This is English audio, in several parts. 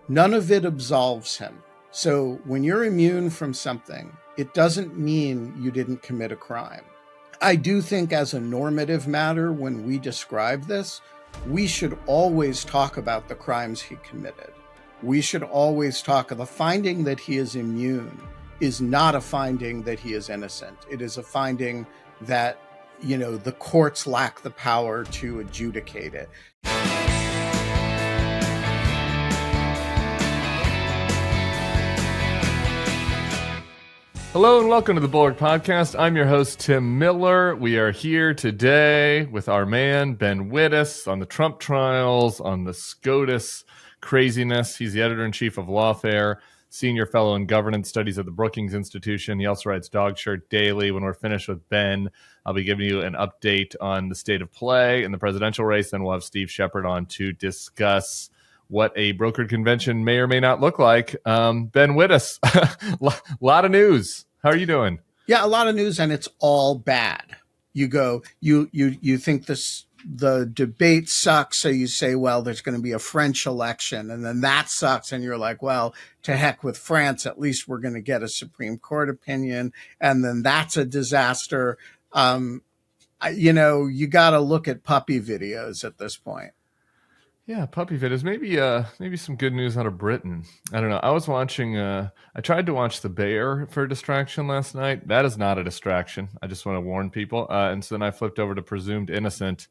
None of it absolves him. So when you're immune from something, it doesn't mean you didn't commit a crime. I do think as a normative matter, when we describe this, we should always talk about the crimes he committed. We should always talk of the finding that he is immune is not a finding that he is innocent. It is a finding that, the courts lack the power to adjudicate it. Hello and welcome to the Bulwark Podcast. I'm your host, Tim Miller. We are here today with our man, Ben Wittes, on the Trump trials, on the SCOTUS craziness. He's the editor-in-chief of Lawfare, senior fellow in governance studies at the Brookings Institution. He also writes Dog Shirt Daily. When we're finished with Ben, I'll be giving you an update on the state of play in the presidential race. Then we'll have Steve Shepard on to discuss what a brokered convention may or may not look like. Ben Wittes, a lot of news. How are you doing? Yeah, a lot of news, and it's all bad. You think the debate sucks, so you say, well, there's going to be a French election, and then that sucks, and you're like, well, to heck with France, at least we're going to get a Supreme Court opinion, and then that's a disaster. You got to look at puppy videos at this point. Yeah, puppy videos. Maybe some good news out of Britain. I don't know. I was watching. I tried to watch The Bear for a distraction last night. That is not a distraction. I just want to warn people. And so then I flipped over to Presumed Innocent.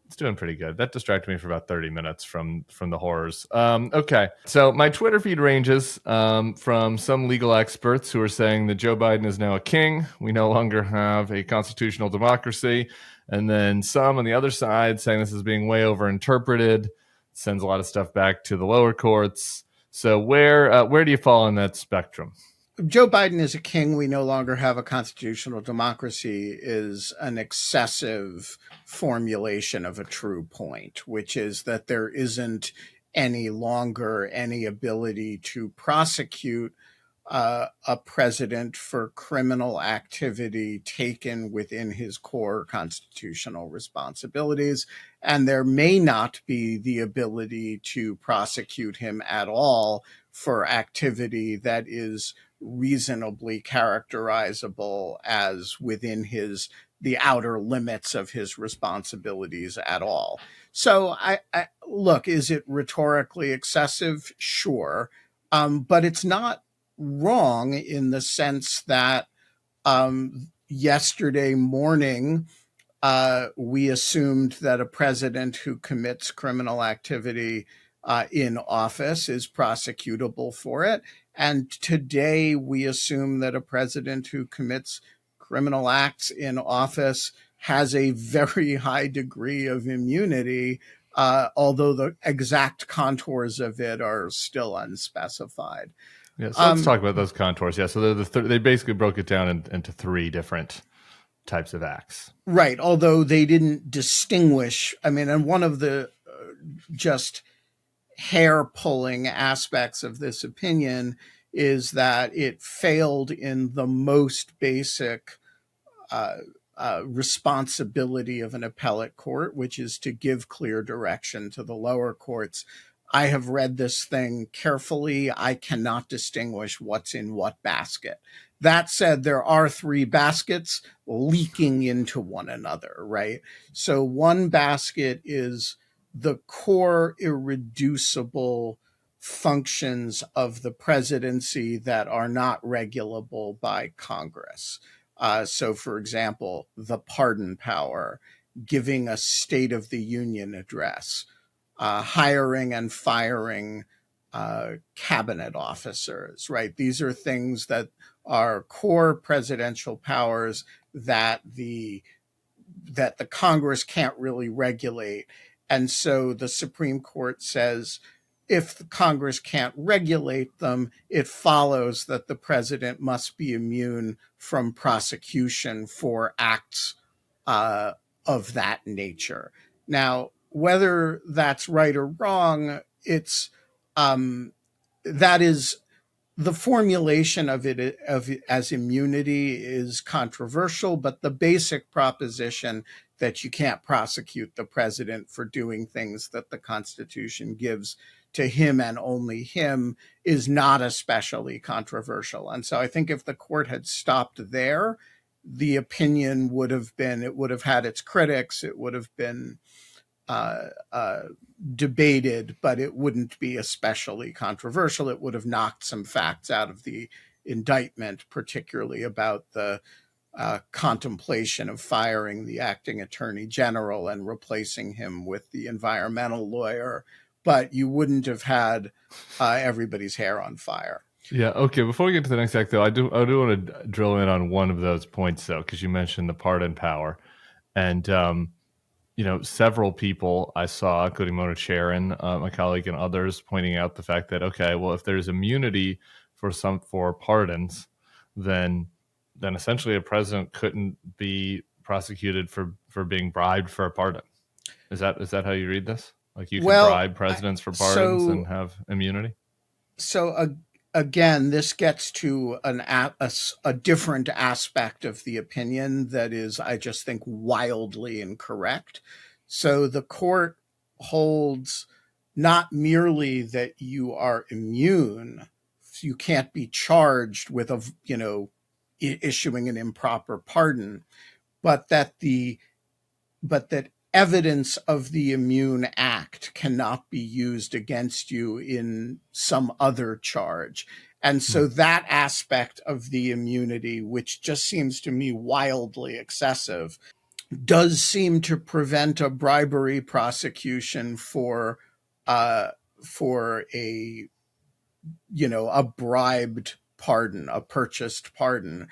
It's doing pretty good. That distracted me for about 30 minutes from the horrors. Okay, so my Twitter feed ranges from some legal experts who are saying that Joe Biden is now a king. We no longer have a constitutional democracy. And then some on the other side saying this is being way overinterpreted. Sends a lot of stuff back to the lower courts. So where do you fall on that spectrum? Joe Biden is a king. We no longer have a constitutional democracy is an excessive formulation of a true point, which is that there isn't any longer any ability to prosecute a president for criminal activity taken within his core constitutional responsibilities. And there may not be the ability to prosecute him at all for activity that is reasonably characterizable as within the outer limits of his responsibilities at all. So I look, is it rhetorically excessive? Sure. But it's not wrong in the sense that yesterday morning, we assumed that a president who commits criminal activity in office is prosecutable for it. And today we assume that a president who commits criminal acts in office has a very high degree of immunity, although the exact contours of it are still unspecified. Yeah, so let's talk about those contours. Yeah, so they basically broke it down into three different types of acts. Right, although they didn't distinguish. I mean, and one of the just hair-pulling aspects of this opinion is that it failed in the most basic responsibility of an appellate court, which is to give clear direction to the lower courts. I have read this thing carefully. I cannot distinguish what's in what basket. That said, there are three baskets leaking into one another, right? So one basket is the core irreducible functions of the presidency that are not regulable by Congress. So, for example, the pardon power, giving a State of the Union address, hiring and firing cabinet officers, right? These are things that are core presidential powers that the Congress can't really regulate. And so the Supreme Court says, if the Congress can't regulate them, it follows that the president must be immune from prosecution for acts of that nature. Now, whether that's right or wrong, that is the formulation of it as immunity is controversial, but the basic proposition that you can't prosecute the president for doing things that the Constitution gives to him and only him is not especially controversial. And so I think if the court had stopped there, the opinion would have been, it would have had its critics, it would have been uh, uh, debated, but it wouldn't be especially controversial. It would have knocked some facts out of the indictment, particularly about the contemplation of firing the acting attorney general and replacing him with the environmental lawyer, but you wouldn't have had everybody's hair on fire. Yeah. Okay. Before we get to the next act, though, I do want to drill in on one of those points, though, because you mentioned the pardon power, and several people I saw, including Mona Charen, my colleague, and others, pointing out the fact that, okay, well, if there's immunity for pardons, then essentially a president couldn't be prosecuted for being bribed for a pardon. Is that how you read this? Like, you can bribe presidents for pardons and have immunity? So again, this gets to a different aspect of the opinion that is, I just think, wildly incorrect. So the court holds not merely that you are immune, you can't be charged with issuing an improper pardon, but that evidence of the immune act cannot be used against you in some other charge. And so that aspect of the immunity, which just seems to me wildly excessive, does seem to prevent a bribery prosecution for a bribed pardon, a purchased pardon.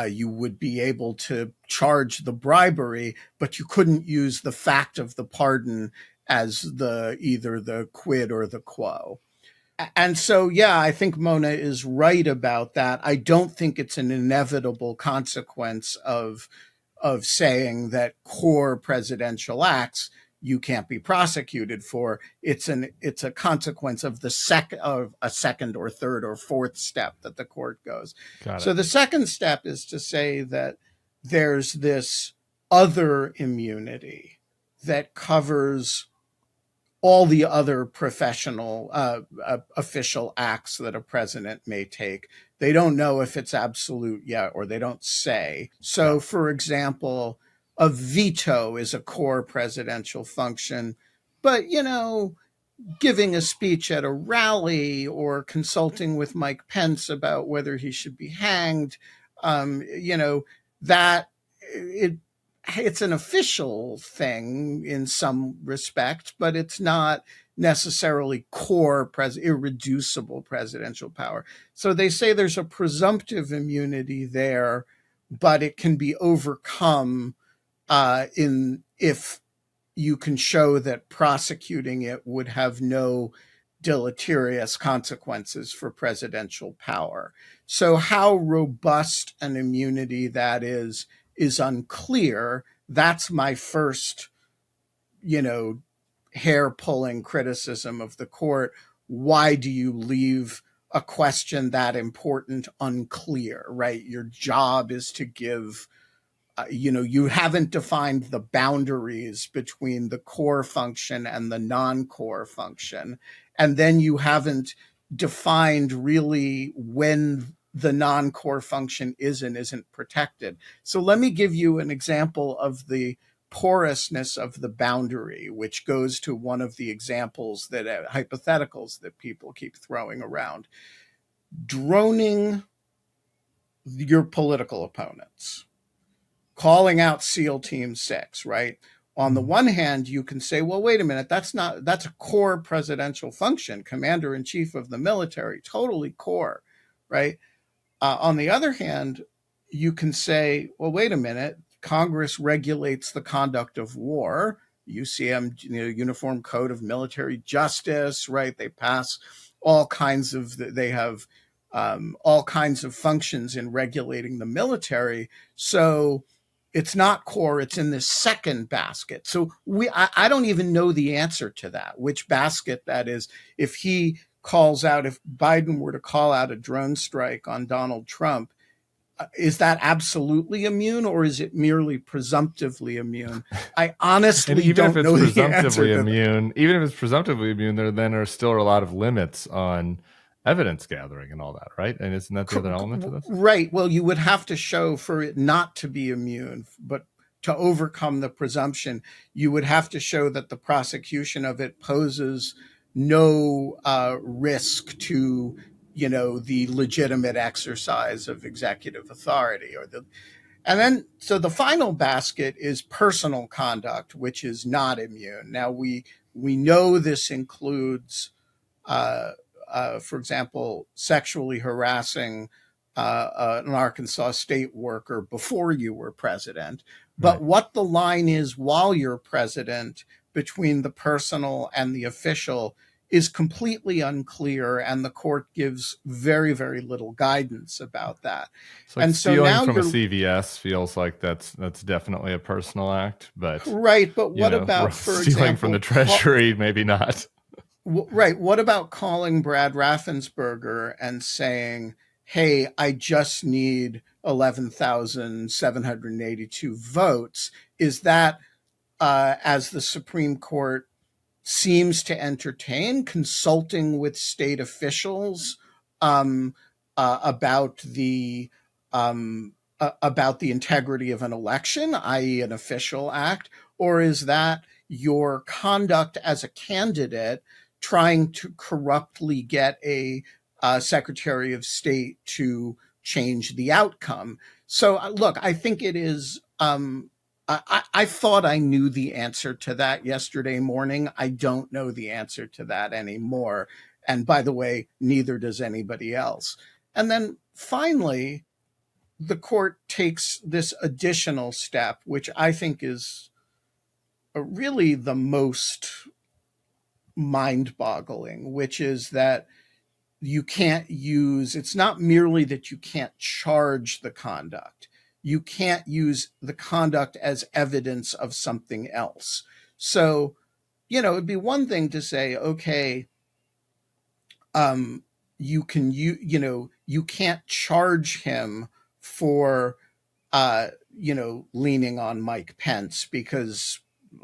You would be able to charge the bribery, but you couldn't use the fact of the pardon as either the quid or the quo. And so, yeah, I think Mona is right about that. I don't think it's an inevitable consequence of saying that core presidential acts you can't be prosecuted for. It's a consequence of a second or third or fourth step that the court goes. So the second step is to say that there's this other immunity that covers all the other professional official acts that a president may take. They don't know if it's absolute yet, or they don't say. So, for example, a veto is a core presidential function, but, giving a speech at a rally or consulting with Mike Pence about whether he should be hanged, that it's an official thing in some respect, but it's not necessarily irreducible presidential power. So they say there's a presumptive immunity there, but it can be overcome if you can show that prosecuting it would have no deleterious consequences for presidential power. So how robust an immunity that is unclear. That's my first, hair-pulling criticism of the court. Why do you leave a question that important unclear, right? Your job is to give, you haven't defined the boundaries between the core function and the non-core function. And then you haven't defined really when the non-core function is and isn't protected. So let me give you an example of the porousness of the boundary, which goes to one of the examples hypotheticals that people keep throwing around. Droning your political opponents, calling out SEAL Team 6, right? On the one hand, you can say, well, wait a minute, that's a core presidential function, commander-in-chief of the military, totally core, right? On the other hand, you can say, well, wait a minute, Congress regulates the conduct of war. UCM, Uniform Code of Military Justice, right? They pass they have all kinds of functions in regulating the military. So it's not core, it's in this second basket. So I don't even know the answer to that, which basket that is. If Biden were to call out a drone strike on Donald Trump, is that absolutely immune, or is it merely presumptively immune? I And honestly even if don't it's know the answer presumptively to that. immune, even if it's presumptively immune, there then are still a lot of limits on evidence gathering and all that, right? And isn't that the other element to this? Right. Well, you would have to show for it not to be immune, but to overcome the presumption, you would have to show that the prosecution of it poses no risk to, the legitimate exercise of executive authority, and then, so the final basket is personal conduct, which is not immune. Now we know this includes, uh, for example, sexually harassing an Arkansas state worker before you were president. But Right. what the line is while you're president between the personal and the official is completely unclear, and the court gives very, very little guidance about that. It's like And so stealing now from a you're CVS feels like that's definitely a personal act, but right. But what about, for stealing from the example, treasury, maybe not. right? What about calling Brad Raffensperger and saying, "Hey, I just need 11,782 votes"? Is that, as the Supreme Court seems to entertain, consulting with state officials um, about the integrity of an election, i.e., an official act, or is that your conduct as a candidate trying to corruptly get a Secretary of State to change the outcome? So, look, I think it is. I thought I knew the answer to that yesterday morning. I don't know the answer to that anymore. And by the way, neither does anybody else. And then finally, the court takes this additional step, which I think is really the most mind boggling, which is that you can't use, it's not merely that you can't charge the conduct, you can't use the conduct as evidence of something else. So, it'd be one thing to say, okay, you can't charge him for leaning on Mike Pence because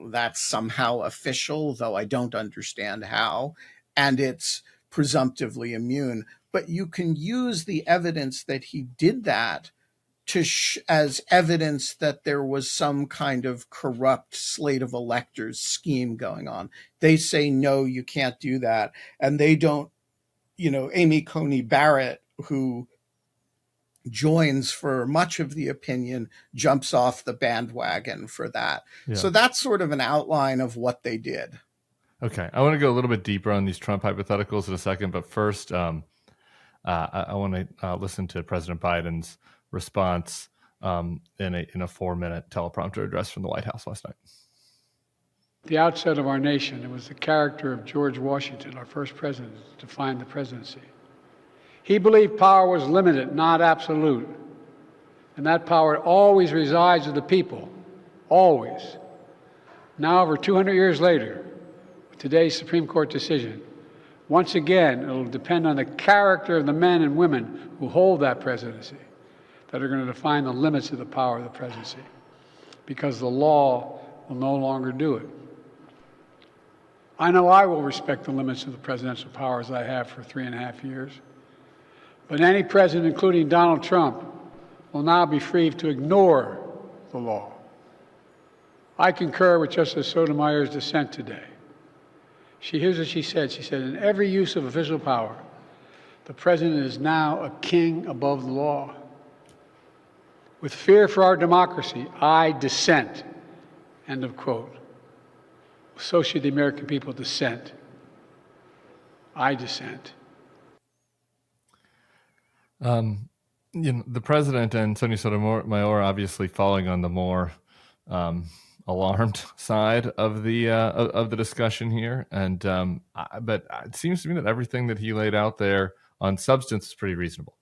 that's somehow official, though I don't understand how, and it's presumptively immune. But you can use the evidence that he did that as evidence that there was some kind of corrupt slate of electors scheme going on. They say, no, you can't do that. And they don't, Amy Coney Barrett, who joins for much of the opinion, jumps off the bandwagon for that. Yeah. So that's sort of an outline of what they did. Okay. I want to go a little bit deeper on these Trump hypotheticals in a second, but first, I want to listen to President Biden's response in a 4-minute teleprompter address from the White House last night. At the outset of our nation, it was the character of George Washington, our first president, to define the presidency. He believed power was limited, not absolute, and that power always resides with the people, always. Now, over 200 years later, with today's Supreme Court decision, once again, it'll depend on the character of the men and women who hold that presidency that are going to define the limits of the power of the presidency, because the law will no longer do it. I know I will respect the limits of the presidential powers I have for 3.5 years, but any president, including Donald Trump, will now be free to ignore the law. I concur with Justice Sotomayor's dissent today. Here's what she said. She said, in every use of official power, the president is now a king above the law. With fear for our democracy, I dissent. End of quote. So should the American people dissent. I dissent. The president and Sonia Sotomayor obviously falling on the more alarmed side of the discussion here, and but it seems to me that everything that he laid out there on substance is pretty reasonable.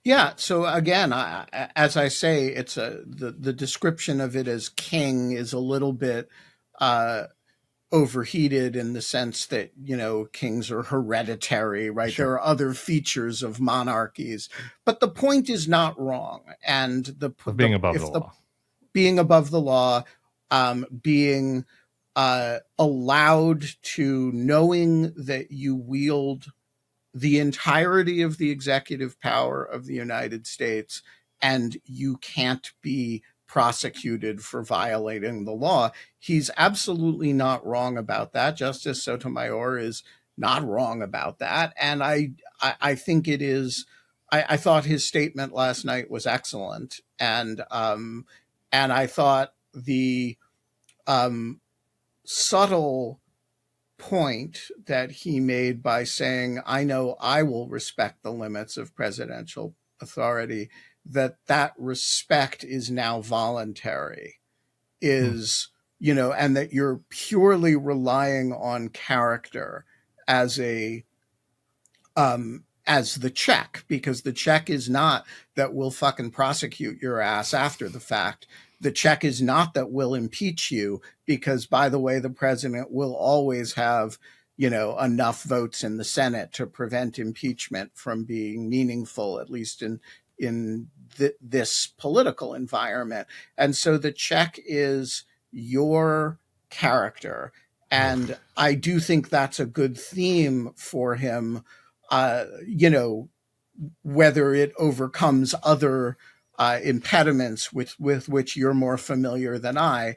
Yeah. So again, as I say, it's the description of it as king is a little bit overheated in the sense that, kings are hereditary, right? Sure. There are other features of monarchies, but the point is not wrong. And of being above the law, being above the law, being allowed to, knowing that you wield the entirety of the executive power of the United States and you can't be prosecuted for violating the law. He's absolutely not wrong about that. Justice Sotomayor is not wrong about that. And I think it is, I thought his statement last night was excellent. And I thought the subtle point that he made by saying, I know I will respect the limits of presidential authority, that respect is now voluntary, is, and that you're purely relying on character as as the check, because the check is not that we'll fucking prosecute your ass after the fact. The check is not that we'll impeach you, because, by the way, the president will always have, enough votes in the Senate to prevent impeachment from being meaningful, at least in this political environment. And so the check is your character. And I do think that's a good theme for him, whether it overcomes other impediments with which you're more familiar than I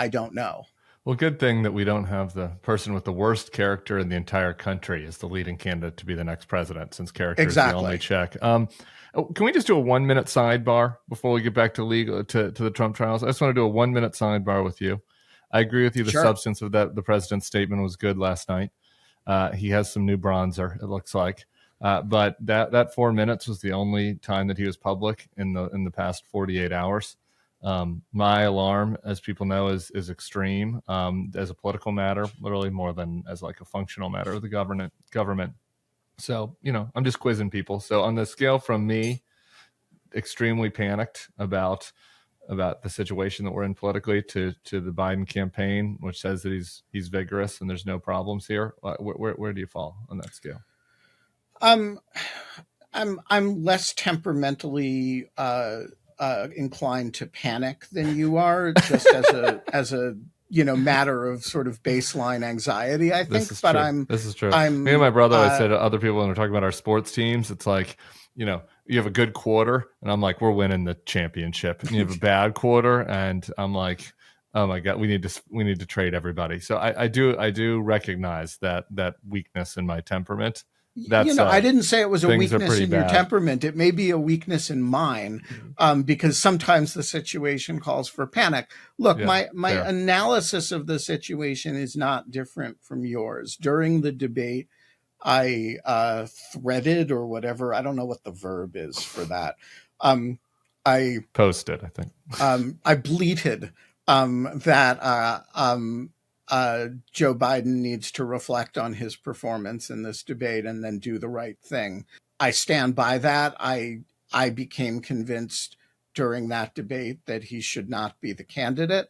don't know. Well, good thing that we don't have the person with the worst character in the entire country as the leading candidate to be the next president, since character is the only check. Can we just do a 1 minute sidebar before we get back to the Trump trials? I just want to do a 1 minute sidebar with you. I agree with you. The substance of the president's statement was good last night. He has some new bronzer, it looks like. But that 4 minutes was the only time that he was public in the past 48 hours. My alarm, as people know, is extreme as a political matter, literally more than as like a functional matter of the government. So, I'm just quizzing people. So on the scale from me, extremely panicked about the situation that we're in politically, to the Biden campaign, which says that he's vigorous and there's no problems here, where do you fall on that scale? I'm less temperamentally inclined to panic than you are, just as a matter of sort of baseline anxiety, I think. This is true. Me and my brother, I said to other people when we're talking about our sports teams, it's like, you have a good quarter and I'm like, we're winning the championship. And you have a bad quarter and I'm like, oh my God, we need to trade everybody. So I do recognize that weakness in my temperament. That's, I didn't say it was a weakness in your temperament. It may be a weakness in mine, because sometimes the situation calls for panic. Look, my analysis of the situation is not different from yours. During the debate, I threaded, or whatever, I don't know what the verb is for that. I posted, I think. I bleated that Joe Biden needs to reflect on his performance in this debate and then do the right thing. I stand by that. I became convinced during that debate that he should not be the candidate.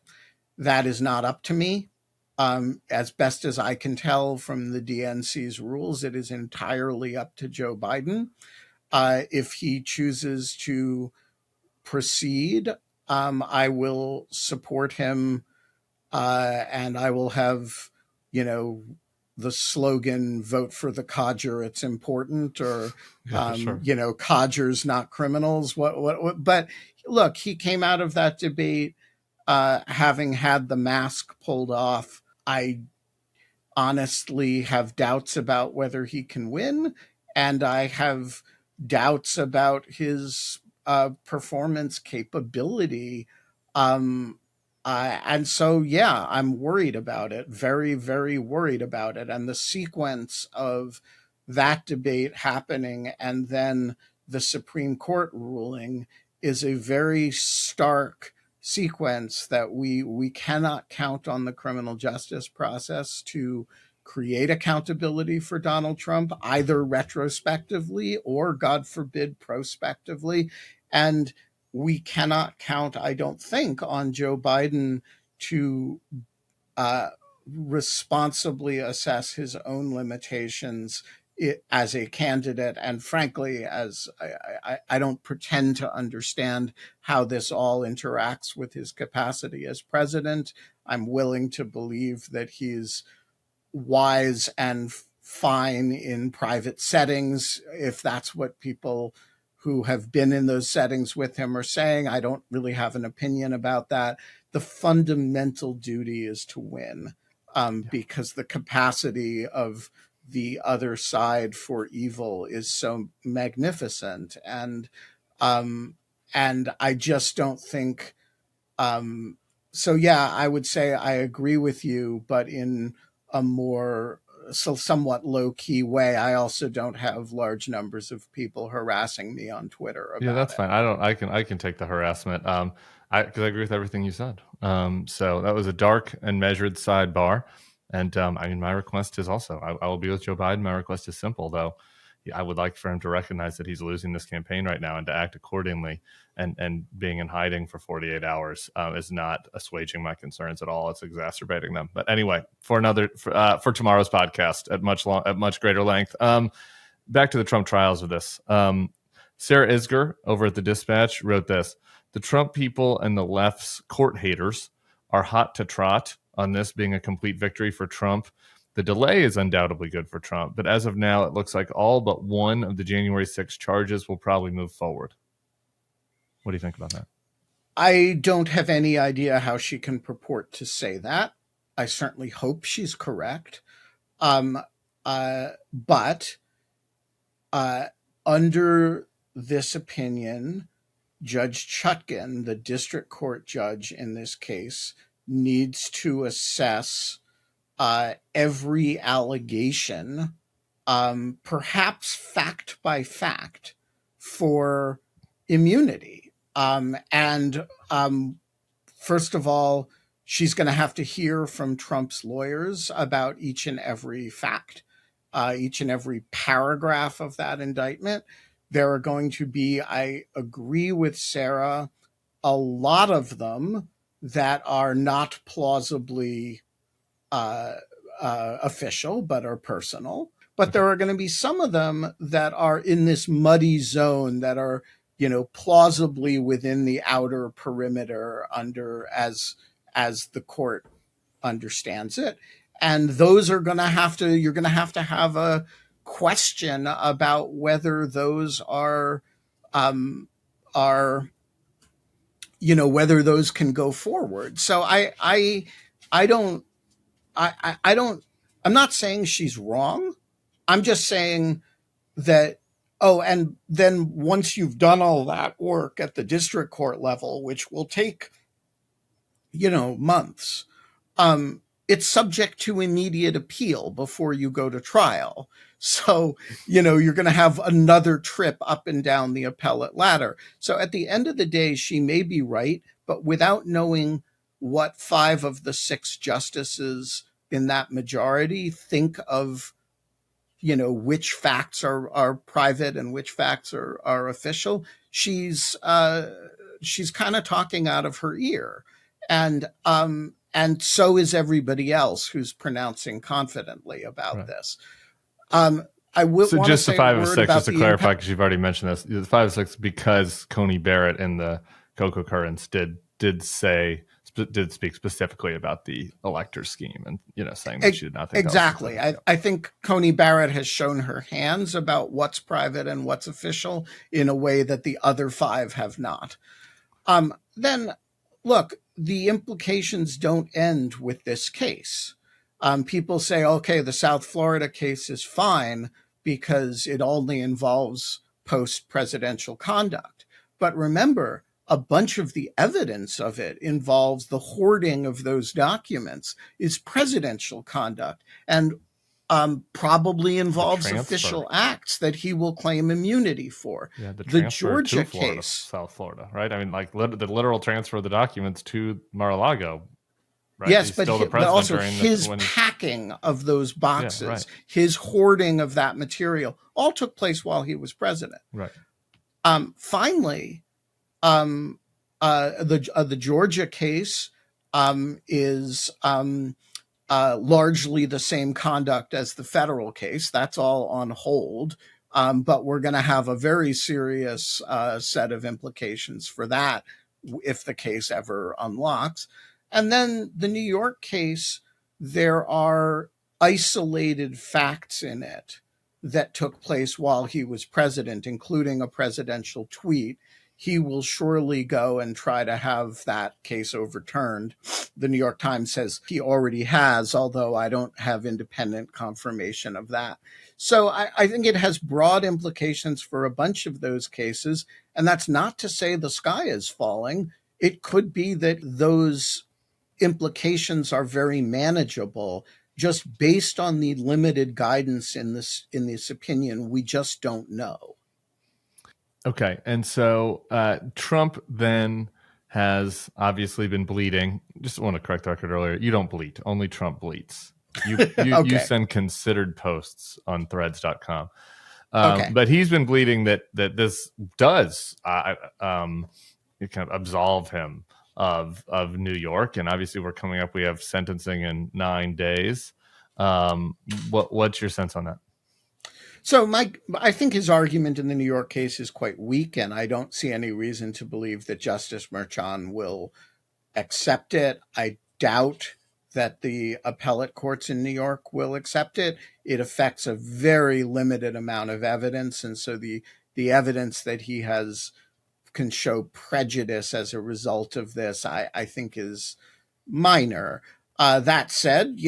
That is not up to me. As best as I can tell from the DNC's rules, it is entirely up to Joe Biden. If he chooses to proceed, I will support him. And I will have, the slogan, vote for the codger, it's important, or, sure. Codgers, not criminals. But look, he came out of that debate having had the mask pulled off. I honestly have doubts about whether he can win, and I have doubts about his performance capability. And so, I'm worried about it, very, very worried about it. And the sequence of that debate happening and then the Supreme Court ruling is a very stark sequence that we cannot count on the criminal justice process to create accountability for Donald Trump, either retrospectively or, God forbid, prospectively. And we cannot count, I don't think, on Joe Biden to responsibly assess his own limitations as a candidate. And frankly, as I don't pretend to understand how this all interacts with his capacity as president. I'm willing to believe that he's wise and fine in private settings, if that's what people who have been in those settings with him are saying. I don't really have an opinion about that. The fundamental duty is to win, because the capacity of the other side for evil is so magnificent. And I just don't think, so yeah, I would say I agree with you, but in a more somewhat low-key way. I also don't have large numbers of people harassing me on Twitter about that's it. fine. I can take the harassment. Because I agree with everything you said. So that was a dark and measured sidebar. And I mean, my request is also, I will be with Joe Biden. My request is simple, though. I would like for him to recognize that he's losing this campaign right now and to act accordingly. And being in hiding for 48 hours is not assuaging my concerns at all. It's exacerbating them. But anyway, for tomorrow's podcast at much greater length. Back to the Trump trials of this. Sarah Isger over at the Dispatch wrote this: the Trump people and the left's court haters are hot to trot on this being a complete victory for Trump. The delay is undoubtedly good for Trump, but as of now, it looks like all but one of the January 6th charges will probably move forward. What do you think about that? I don't have any idea how she can purport to say that. I certainly hope she's correct. But under this opinion, Judge Chutkan, the district court judge in this case, needs to assess every allegation, perhaps fact by fact, for immunity. First of all, she's going to have to hear from Trump's lawyers about each and every fact, each and every paragraph of that indictment. There are going to be, I agree with Sarah, a lot of them that are not plausibly official, but are personal. But there are going to be some of them that are in this muddy zone that are, plausibly within the outer perimeter as the court understands it. And those are going to you're going to have a question about whether those are whether those can go forward. So I'm not saying she's wrong. I'm just saying that, and then once you've done all that work at the district court level, which will take, months, it's subject to immediate appeal before you go to trial. So, you're going to have another trip up and down the appellate ladder. So at the end of the day, she may be right, but without knowing what 5 of the 6 justices in that majority think of, which facts are private and which facts are official, she's kind of talking out of her ear. And so is everybody else who's pronouncing confidently about this. I will want to say the 5 of 6, just to clarify, because you've already mentioned this, the 5 of 6, because Coney Barrett in the Cocoa Currents did speak specifically about the elector scheme and, saying that she did not think exactly. I think Coney Barrett has shown her hands about what's private and what's official in a way that the other 5 have not. Then look, the implications don't end with this case. People say, okay, the South Florida case is fine because it only involves post-presidential conduct. But remember, a bunch of the evidence of it involves the hoarding of those documents, is presidential conduct, and probably involves official acts that he will claim immunity for. Yeah, the Georgia case, South Florida, right? I mean, like the literal transfer of the documents to Mar-a-Lago. Right? Yes, but also his packing of those boxes, his hoarding of that material, all took place while he was president. Right. Finally, the Georgia case is largely the same conduct as the federal case. That's all on hold. But we're going to have a very serious set of implications for that if the case ever unlocks. And then the New York case, there are isolated facts in it that took place while he was president, including a presidential tweet. He will surely go and try to have that case overturned. The New York Times says he already has, although I don't have independent confirmation of that. So I think it has broad implications for a bunch of those cases. And that's not to say the sky is falling. It could be that those implications are very manageable just based on the limited guidance in this opinion. We just don't know. Okay. And so Trump then has obviously been bleeding. Just want to correct the record earlier. You don't bleat. Only Trump bleats. You Okay. send considered posts on threads.com. Okay. But he's been bleeding that this does kind of absolve him of New York. And obviously we have sentencing in 9 days. What's your sense on that? So I think his argument in the New York case is quite weak, and I don't see any reason to believe that Justice Merchan will accept it. I doubt that the appellate courts in New York will accept it. It affects a very limited amount of evidence, and so the evidence that he can show prejudice as a result of this, I think is minor. That said,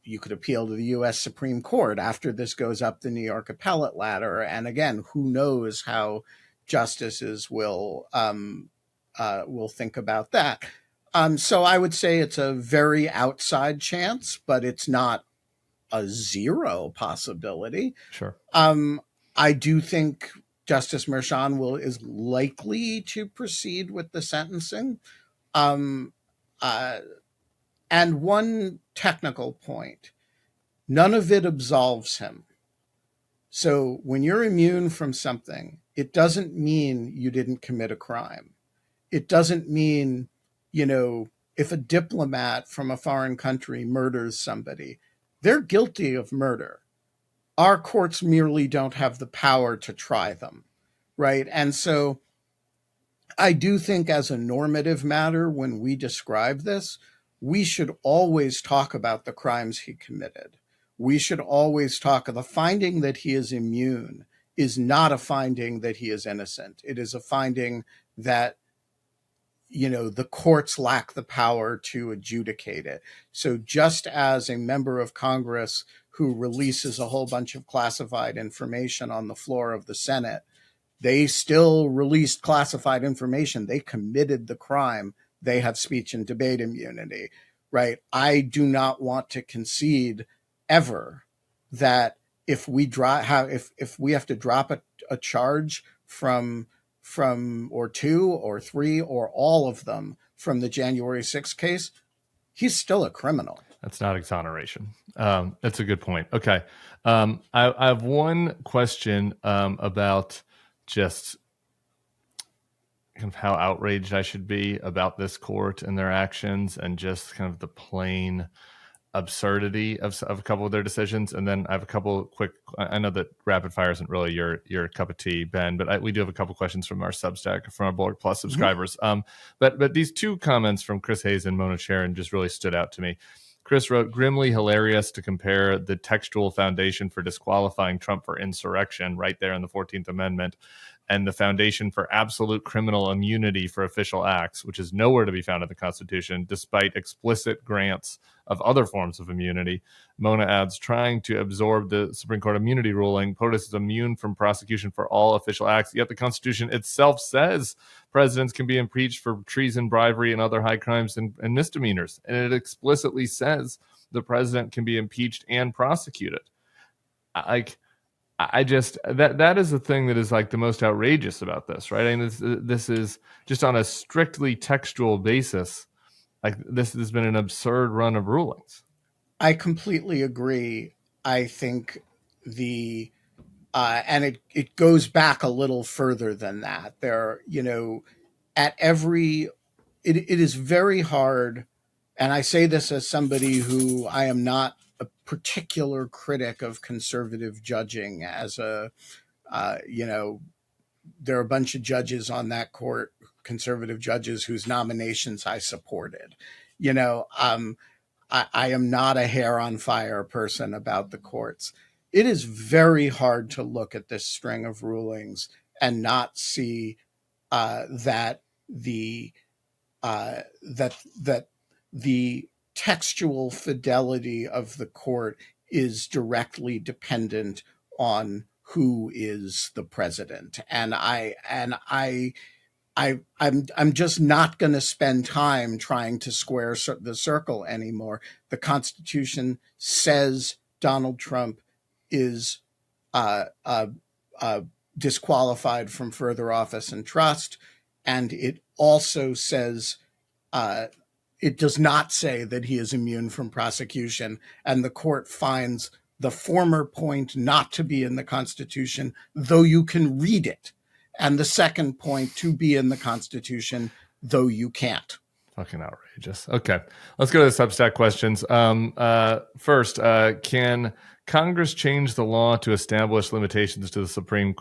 you could appeal to the U.S. Supreme Court after this goes up the New York appellate ladder. And again, who knows how justices will think about that. So I would say it's a very outside chance, but it's not a zero possibility. Sure. I do think Justice Merchan is likely to proceed with the sentencing. And one technical point, none of it absolves him. So when you're immune from something, it doesn't mean you didn't commit a crime. It doesn't mean, if a diplomat from a foreign country murders somebody, they're guilty of murder. Our courts merely don't have the power to try them, right? And so I do think as a normative matter, when we describe this, we should always talk about the crimes he committed. We should always the finding that he is immune is not a finding that he is innocent. It is a finding that, the courts lack the power to adjudicate it. So just as a member of Congress who releases a whole bunch of classified information on the floor of the Senate, they still released classified information. They committed the crime. They have speech and debate immunity, right? I do not want to concede ever that if we if we have to drop a charge from or 2 or 3 or all of them from the January 6th case, he's still a criminal. That's not exoneration. That's a good point. Okay. I have one question about just kind of how outraged I should be about this court and their actions and just kind of the plain absurdity of a couple of their decisions. And then I have a couple quick, I know that rapid fire isn't really your cup of tea, Ben, but we do have a couple questions from our Substack, from our Bulwark Plus subscribers. Mm-hmm. But these two comments from Chris Hayes and Mona Sharon just really stood out to me. Chris wrote, grimly hilarious to compare the textual foundation for disqualifying Trump for insurrection right there in the 14th Amendment and the foundation for absolute criminal immunity for official acts, which is nowhere to be found in the Constitution, despite explicit grants of other forms of immunity. Mona adds, trying to absorb the Supreme Court immunity ruling, POTUS is immune from prosecution for all official acts, yet the Constitution itself says presidents can be impeached for treason, bribery, and other high crimes and misdemeanors. And it explicitly says the president can be impeached and prosecuted. I just that is the thing that is like the most outrageous about this, right? I mean, this is just on a strictly textual basis. Like this has been an absurd run of rulings. I completely agree. I think and it goes back a little further than that. There, it is very hard. and I say this as somebody who I am not a particular critic of conservative judging as a, there are a bunch of judges on that court, conservative judges whose nominations I supported. I am not a hair on fire person about the courts. It is very hard to look at this string of rulings and not see that the that the textual fidelity of the court is directly dependent on who is the president. I'm just not going to spend time trying to square the circle anymore. The Constitution says Donald Trump is uh, uh, disqualified from further office and trust, and it also says it does not say that he is immune from prosecution, and the court finds the former point not to be in the Constitution, though you can read it, and the second point to be in the Constitution, though you can't. Fucking outrageous. Okay, let's go to the Substack questions. First, can Congress change the law to establish limitations to the Supreme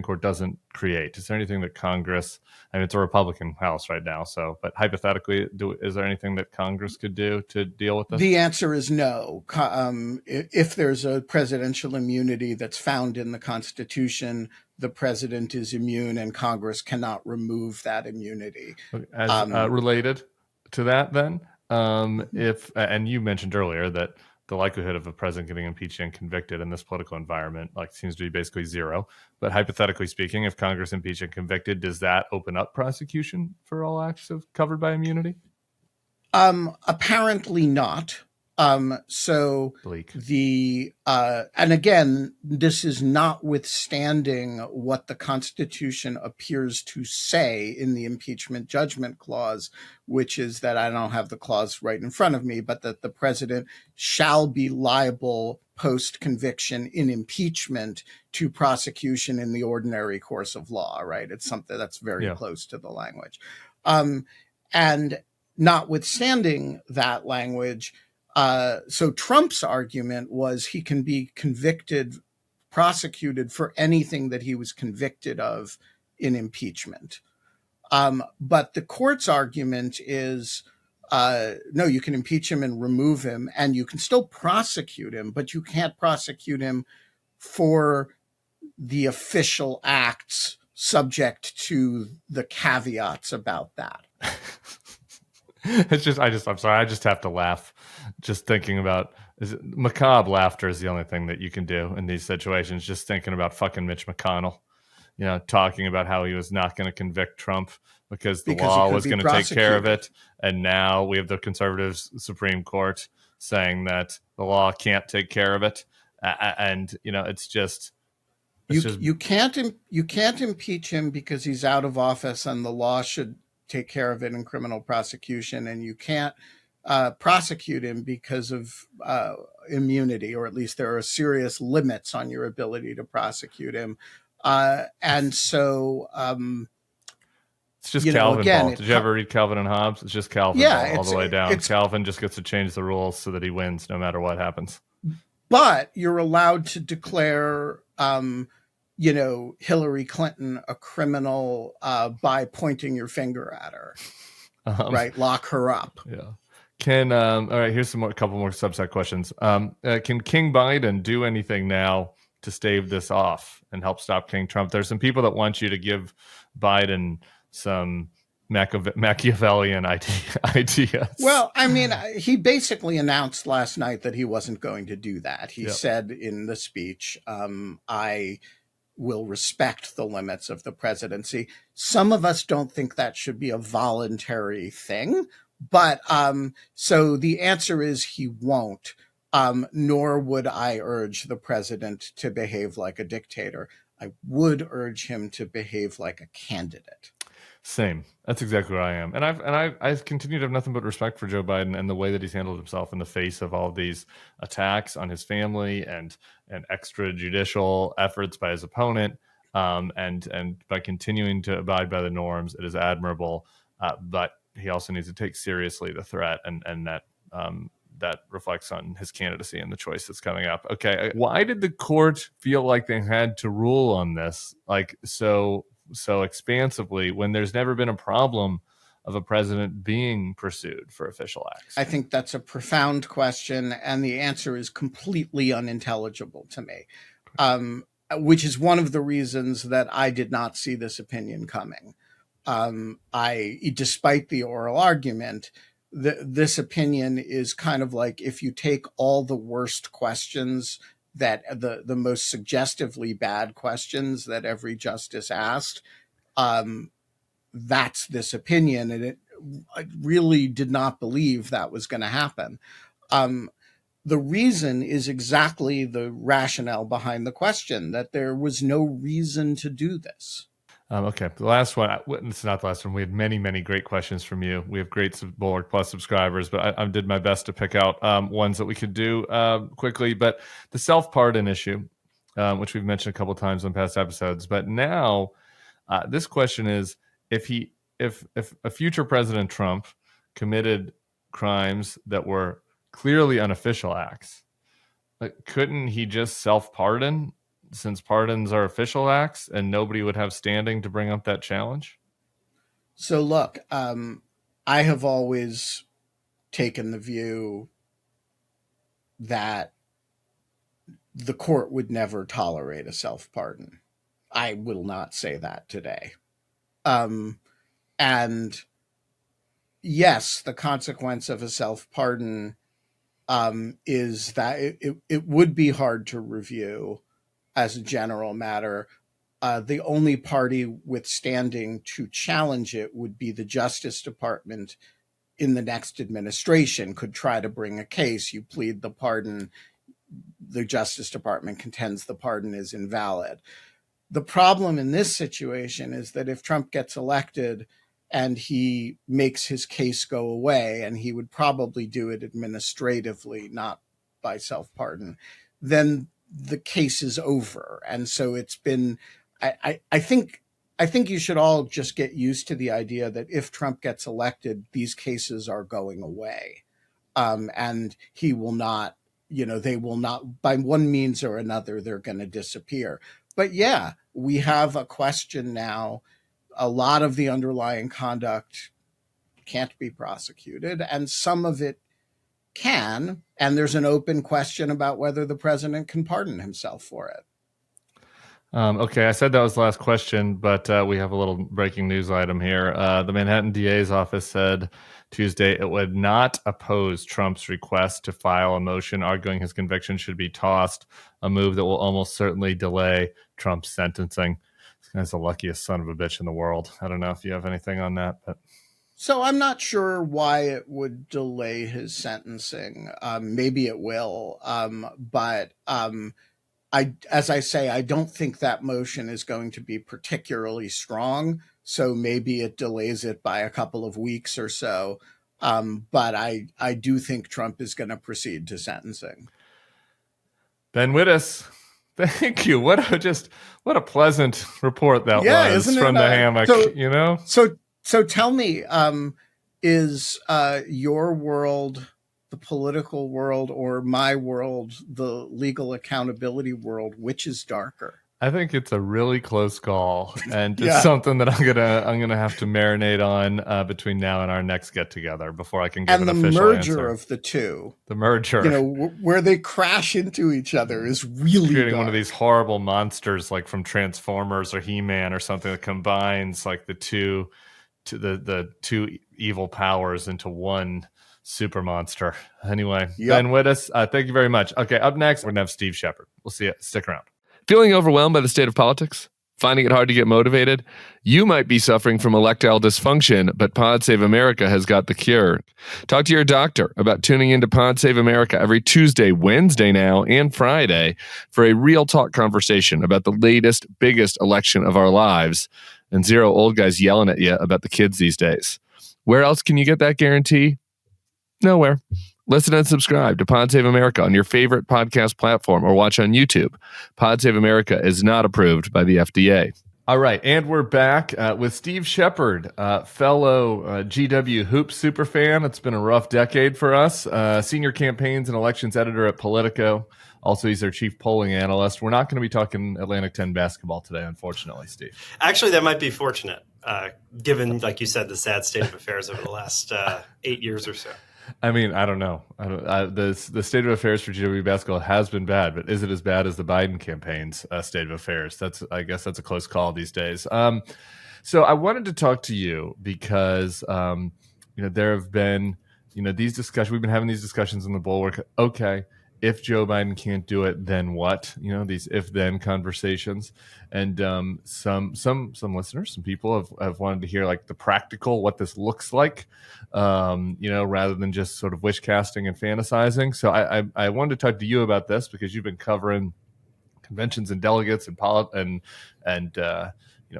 Court doesn't create? Is there anything that Congress? I mean, it's a Republican House right now, but hypothetically, is there anything that Congress could do to deal with this? The answer is no. If there's a presidential immunity that's found in the Constitution, the president is immune, and Congress cannot remove that immunity. As related to that, then, if and you mentioned earlier that the likelihood of a president getting impeached and convicted in this political environment seems to be basically zero. But hypothetically speaking, if Congress impeached and convicted, does that open up prosecution for all acts covered by immunity? Apparently not. So Bleak. And again, this is notwithstanding what the Constitution appears to say in the impeachment judgment clause, which is that, I don't have the clause right in front of me, but that the president shall be liable post-conviction in impeachment to prosecution in the ordinary course of law, right? It's something that's very close to the language. And notwithstanding that language, so Trump's argument was he can be prosecuted for anything that he was convicted of in impeachment. But the court's argument is, no, you can impeach him and remove him, and you can still prosecute him, but you can't prosecute him for the official acts subject to the caveats about that. I'm sorry. I just have to laugh just thinking about macabre laughter is the only thing that you can do in these situations. Just thinking about fucking Mitch McConnell, talking about how he was not going to convict Trump because the law was going to take care of it. And now we have the conservative Supreme Court saying that the law can't take care of it. And, it's just. You can't impeach him because he's out of office and the law should take care of it in criminal prosecution, and you can't prosecute him because of immunity, or at least there are serious limits on your ability to prosecute him. And so it's just Calvin Ball. Did you ever read Calvin and Hobbes? It's just Calvin Ball all the way down. Calvin just gets to change the rules so that he wins no matter what happens. But you're allowed to declare Hillary Clinton a criminal by pointing your finger at her, right? Lock her up. Yeah. All right, here's a couple more Substack questions. Can King Biden do anything now to stave this off and help stop King Trump? There's some people that want you to give Biden some Machiavellian ideas. Well, I mean, he basically announced last night that he wasn't going to do that. He said in the speech, I will respect the limits of the presidency. Some of us don't think that should be a voluntary thing, but so the answer is he won't, nor would I urge the president to behave like a dictator. I would urge him to behave like a candidate. Same. That's exactly where I am. And I continue to have nothing but respect for Joe Biden and the way that he's handled himself in the face of all these attacks on his family and extrajudicial efforts by his opponent. And by continuing to abide by the norms, it is admirable. But he also needs to take seriously the threat, and that reflects on his candidacy and the choice that's coming up. Okay, why did the court feel like they had to rule on this like so expansively when there's never been a problem of a president being pursued for official acts? I think that's a profound question, and the answer is completely unintelligible to me, which is one of the reasons that I did not see this opinion coming. Despite the oral argument, this opinion is kind of like if you take all the worst questions, that the most suggestively bad questions that every justice asked, that's this opinion, and I really did not believe that was going to happen. The reason is exactly the rationale behind the question, that there was no reason to do this. Okay, the last one, it's not the last one. We had many, many great questions from you. We have great Bulwark Plus subscribers, but I did my best to pick out ones that we could do quickly. But the self-pardon issue, which we've mentioned a couple of times on past episodes, but now this question is, if a future President Trump committed crimes that were clearly unofficial acts, couldn't he just self-pardon, since pardons are official acts, and nobody would have standing to bring up that challenge? So look, I have always taken the view that the court would never tolerate a self-pardon. I will not say that today. And yes, the consequence of a self-pardon is that it would be hard to review as a general matter. The only party withstanding to challenge it would be the Justice Department in the next administration could try to bring a case. You plead the pardon, the Justice Department contends the pardon is invalid. The problem in this situation is that if Trump gets elected and he makes his case go away, and he would probably do it administratively, not by self-pardon, then the case is over. And so it's been, I think you should all just get used to the idea that if Trump gets elected, these cases are going away. And he will not, they will not, by one means or another, they're going to disappear. But yeah, we have a question now. A lot of the underlying conduct can't be prosecuted, and some of it can, and there's an open question about whether the president can pardon himself for it. Okay, I said that was the last question, but we have a little breaking news item here. The Manhattan DA's office said Tuesday it would not oppose Trump's request to file a motion arguing his conviction should be tossed, a move that will almost certainly delay Trump's sentencing. This guy's the luckiest son of a bitch in the world. I don't know if you have anything on that, but... So I'm not sure why it would delay his sentencing. Maybe it will, but as I say, I don't think that motion is going to be particularly strong. So maybe it delays it by a couple of weeks or so. But I do think Trump is going to proceed to sentencing. Ben Wittes, thank you. What a pleasant report that was from the hammock. So tell me, is your world, the political world, or my world, the legal accountability world, which is darker? I think it's a really close call, and it's something that I'm gonna have to marinate on between now and our next get together before I can give an official answer. And the merger of the two, where they crash into each other, is really creating dark. One of these horrible monsters, like from Transformers or He-Man or something, that combines like the two evil powers into one super monster. Anyway, Ben Wittes, thank you very much. Okay, up next, we're going to have Steve Shepard. We'll see you. Stick around. Feeling overwhelmed by the state of politics? Finding it hard to get motivated? You might be suffering from erectile dysfunction, but Pod Save America has got the cure. Talk to your doctor about tuning into Pod Save America every Tuesday, Wednesday now, and Friday for a real talk conversation about the latest, biggest election of our lives, and zero old guys yelling at you about the kids these days. Where else can you get that guarantee? Nowhere. Listen and subscribe to Pod Save America on your favorite podcast platform or watch on YouTube. Pod Save America is not approved by the FDA. All right, and we're back with Steve Shepard, fellow GW Hoops superfan. It's been a rough decade for us. Senior campaigns and elections editor at Politico. Also, he's our chief polling analyst. We're not going to be talking Atlantic 10 basketball today, unfortunately, Steve. Actually, that might be fortunate, given, like you said, the sad state of affairs over the last 8 years or so. I mean, I don't know. The state of affairs for GW basketball has been bad, but is it as bad as the Biden campaign's state of affairs? I guess that's a close call these days. So I wanted to talk to you because there have been these discussions. We've been having these discussions in the Bulwark. Okay, if Joe Biden can't do it, then what? These if-then conversations. And some listeners, some people have wanted to hear like the practical, what this looks like, rather than just sort of wish casting and fantasizing. So I wanted to talk to you about this because you've been covering conventions and delegates and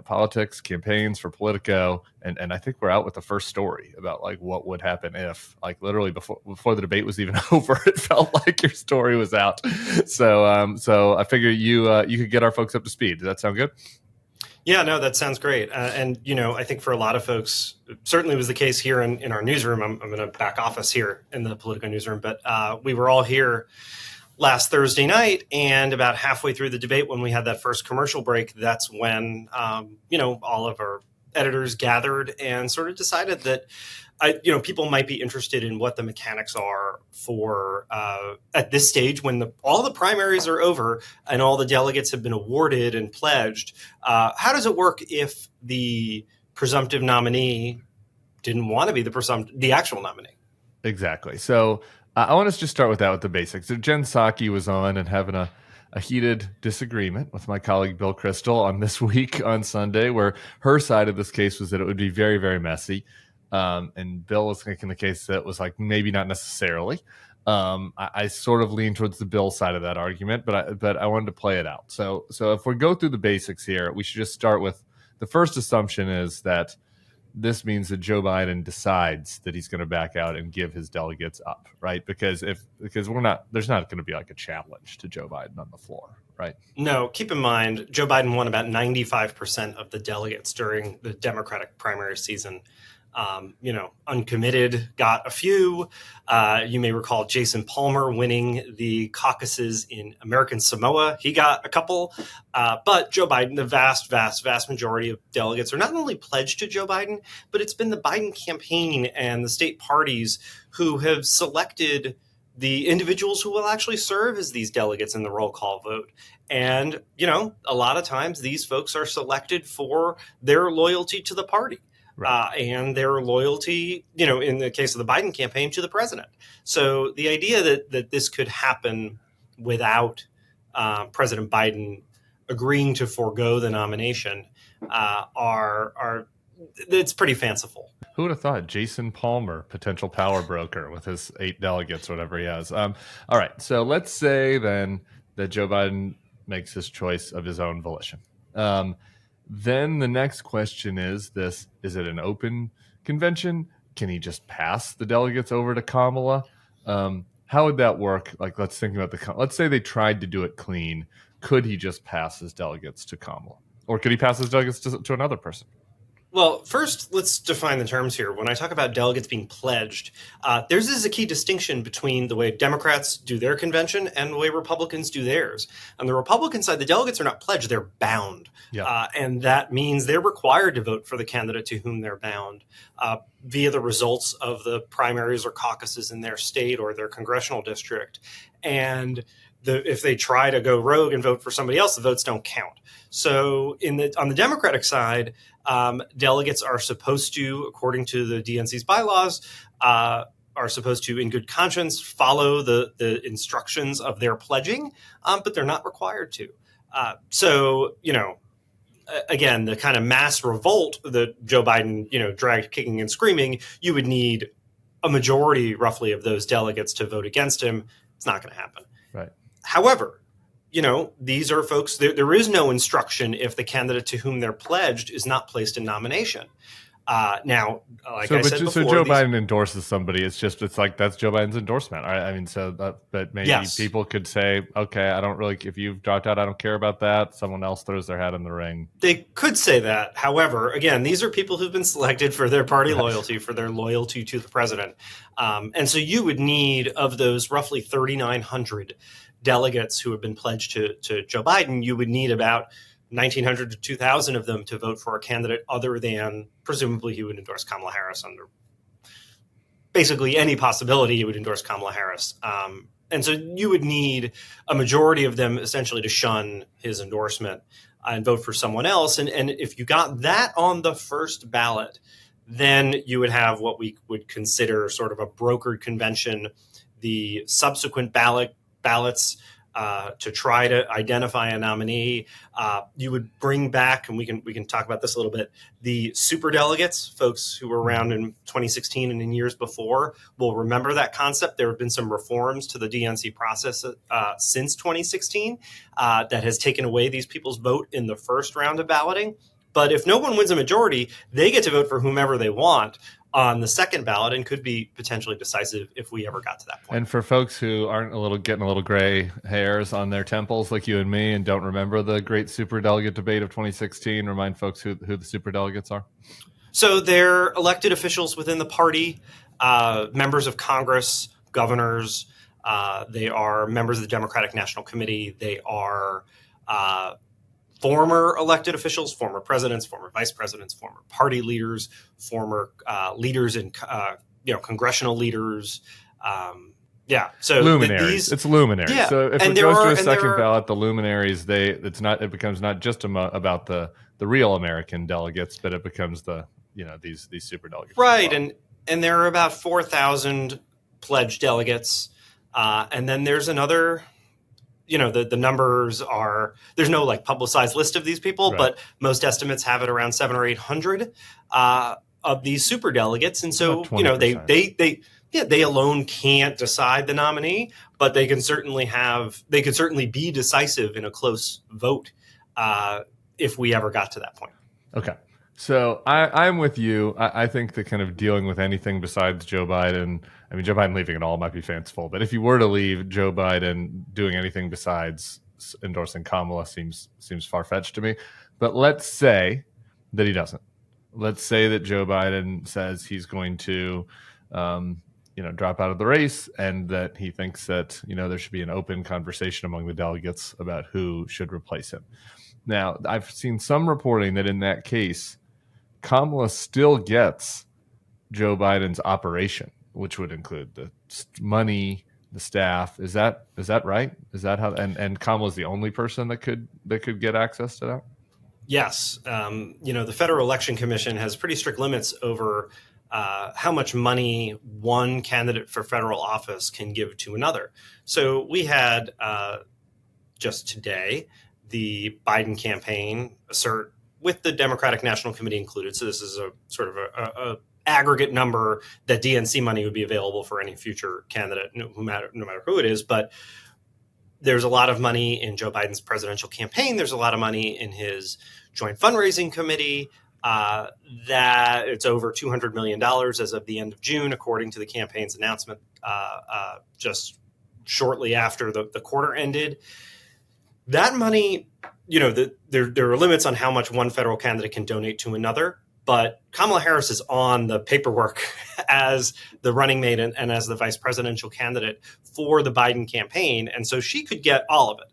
politics, campaigns for Politico, and I think we're out with the first story about like what would happen if, like, literally before the debate was even over, it felt like your story was out. So I figure you could get our folks up to speed. Does that sound good? Yeah, no, that sounds great. And I think for a lot of folks, it certainly was the case here in our newsroom. I'm going to back office here in the Politico newsroom, but we were all here last Thursday night, and about halfway through the debate, when we had that first commercial break, that's when all of our editors gathered and sort of decided that people might be interested in what the mechanics are for at this stage when all the primaries are over and all the delegates have been awarded and pledged. How does it work if the presumptive nominee didn't want to be the actual nominee? Exactly. So I want to just start with that, with the basics. So Jen Psaki was on and having a heated disagreement with my colleague Bill Kristol on This Week on Sunday, where her side of this case was that it would be very, very messy. And Bill was making the case that it was like maybe not necessarily. I sort of lean towards the Bill side of that argument, but I wanted to play it out. So if we go through the basics here, we should just start with the first assumption is that this means that Joe Biden decides that he's going to back out and give his delegates up, right? Because there's not going to be like a challenge to Joe Biden on the floor, right? No, keep in mind, Joe Biden won about 95% of the delegates during the Democratic primary season. Uncommitted got a few. You may recall Jason Palmer winning the caucuses in American Samoa. He got a couple. But Joe Biden, the vast, vast, vast majority of delegates are not only pledged to Joe Biden, but it's been the Biden campaign and the state parties who have selected the individuals who will actually serve as these delegates in the roll call vote. And, a lot of times these folks are selected for their loyalty to the party. Right. And their loyalty, in the case of the Biden campaign, to the president. So the idea that this could happen without President Biden agreeing to forego the nomination it's pretty fanciful. Who would have thought? Jason Palmer, potential power broker with his 8 delegates, whatever he has. All right. So let's say then that Joe Biden makes his choice of his own volition. Then the next question is this: is it an open convention? Can he just pass the delegates over to Kamala? How would that work? Like, let's think about let's say they tried to do it clean. Could he just pass his delegates to Kamala? Or could he pass his delegates to another person? Well, first, let's define the terms here. When I talk about delegates being pledged, there's a key distinction between the way Democrats do their convention and the way Republicans do theirs. On the Republican side, the delegates are not pledged, they're bound. Yeah. And that means they're required to vote for the candidate to whom they're bound via the results of the primaries or caucuses in their state or their congressional district. And if they try to go rogue and vote for somebody else, the votes don't count. So on the Democratic side, delegates are supposed to, according to the DNC's bylaws, are supposed to, in good conscience, follow the instructions of their pledging, but they're not required to. Again, the kind of mass revolt that Joe Biden, dragged kicking and screaming, you would need a majority, roughly, of those delegates to vote against him. It's not going to happen. Right. However, these are folks, there is no instruction if the candidate to whom they're pledged is not placed in nomination. Now, like so, I said so before, Joe Biden endorses somebody. It's like that's Joe Biden's endorsement. I mean, so but maybe Yes. people could say, okay, I don't really. If you've dropped out, I don't care about that. Someone else throws their hat in the ring. They could say that. However, again, these are people who've been selected for their party loyalty, for their loyalty to the president. And so you would need, of those roughly 3,900 delegates who have been pledged to Joe Biden, you would need about 1,900 to 2,000 of them to vote for a candidate other than, presumably, he would endorse Kamala Harris under basically any possibility he would endorse Kamala Harris. And so you would need a majority of them essentially to shun his endorsement and vote for someone else. And if you got that on the first ballot, then you would have what we would consider sort of a brokered convention. The subsequent ballots to try to identify a nominee, you would bring back, and we can talk about this a little bit, the superdelegates, folks who were around in 2016 and in years before will remember that concept. There have been some reforms to the DNC process since 2016 that has taken away these people's vote in the first round of balloting. But if no one wins a majority, they get to vote for whomever they want on the second ballot and could be potentially decisive if we ever got to that point. And for folks who aren't getting a little gray hairs on their temples like you and me and don't remember the great superdelegate debate of 2016, remind folks who the superdelegates are. So they're elected officials within the party, members of Congress, governors. They are members of the Democratic National Committee. They are former elected officials, former presidents, former vice presidents, former party leaders, former leaders in congressional leaders. So luminaries. It's luminaries. Yeah. So if it goes to a second ballot, the luminaries, it becomes not just about the real American delegates, but it becomes these super delegates. Right. Well. And there are about 4,000 pledged delegates. And then there's another, the numbers are, there's no publicized list of these people, right, but most estimates have it around 700 or 800 of these super delegates. And so, they alone can't decide the nominee, but they could certainly be decisive in a close vote if we ever got to that point. Okay. So I'm with you. I think that kind of dealing with anything besides Joe Biden, I mean, Joe Biden leaving it all might be fanciful, but if you were to leave Joe Biden doing anything besides endorsing Kamala seems far-fetched to me. But let's say that he doesn't. Let's say that Joe Biden says he's going to, drop out of the race, and that he thinks that, there should be an open conversation among the delegates about who should replace him. Now, I've seen some reporting that in that case, Kamala still gets Joe Biden's operation, which would include the money, the staff. Is that right? Is that how? And Kamala's the only person that could get access to that? Yes. The Federal Election Commission has pretty strict limits over how much money one candidate for federal office can give to another. So we had just today the Biden campaign assert, with the Democratic National Committee included. So this is a sort of a aggregate number that DNC money would be available for any future candidate, no matter who it is. But there's a lot of money in Joe Biden's presidential campaign. There's a lot of money in his joint fundraising committee. That it's over $200 million as of the end of June, according to the campaign's announcement just shortly after the quarter ended. That money, there are limits on how much one federal candidate can donate to another, but Kamala Harris is on the paperwork as the running mate and as the vice presidential candidate for the Biden campaign, and so she could get all of it.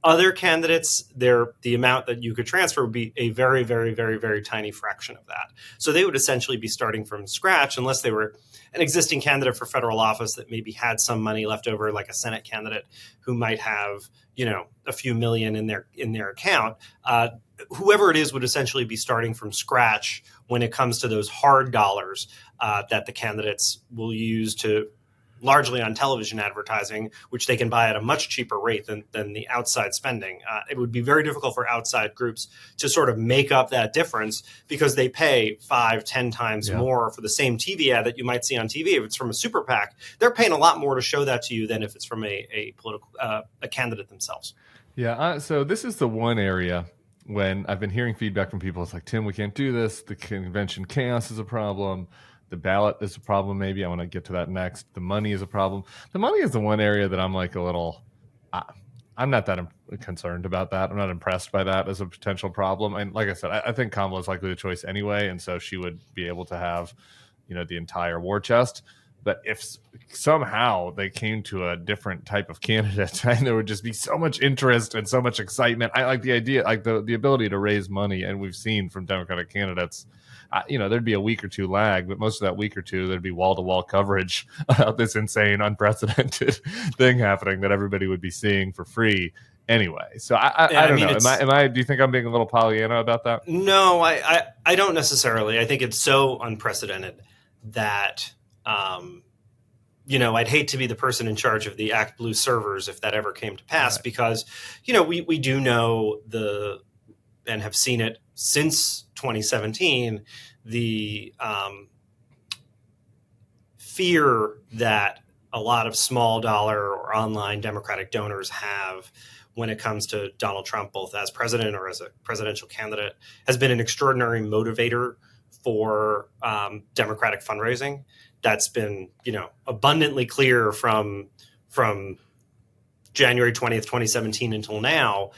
Other candidates, the amount that you could transfer would be a very, very, very, very tiny fraction of that. So they would essentially be starting from scratch unless they were an existing candidate for federal office that maybe had some money left over, like a Senate candidate who might have, a few million in their account. Whoever it is would essentially be starting from scratch when it comes to those hard dollars that the candidates will use to largely on television advertising, which they can buy at a much cheaper rate than the outside spending. It would be very difficult for outside groups to sort of make up that difference because they pay 5-10 times more for the same TV ad that you might see on TV. If it's from a super PAC, they're paying a lot more to show that to you than if it's from a political a candidate themselves. Yeah. So this is the one area when I've been hearing feedback from people. It's like, Tim, we can't do this. The convention chaos is a problem. The ballot is a problem. Maybe I want to get to that next. The money is a problem. The money is the one area that I'm like a little, I'm not that concerned about that. I'm not impressed by that as a potential problem. And like I said, I think Kamala is likely the choice anyway. And so she would be able to have, the entire war chest. But if somehow they came to a different type of candidate and there would just be so much interest and so much excitement, I like the idea, like the ability to raise money. And we've seen from Democratic candidates, there'd be a week or two lag, but most of that week or two, there'd be wall-to-wall coverage about this insane, unprecedented thing happening that everybody would be seeing for free anyway. So I don't know. Do you think I'm being a little Pollyanna about that? No, I don't necessarily. I think it's so unprecedented that, I'd hate to be the person in charge of the Act Blue servers if that ever came to pass, right? Because, we do know and have seen it since 2017, the fear that a lot of small dollar or online Democratic donors have when it comes to Donald Trump, both as president or as a presidential candidate, has been an extraordinary motivator for Democratic fundraising. That's been, abundantly clear from January 20th, 2017 until now.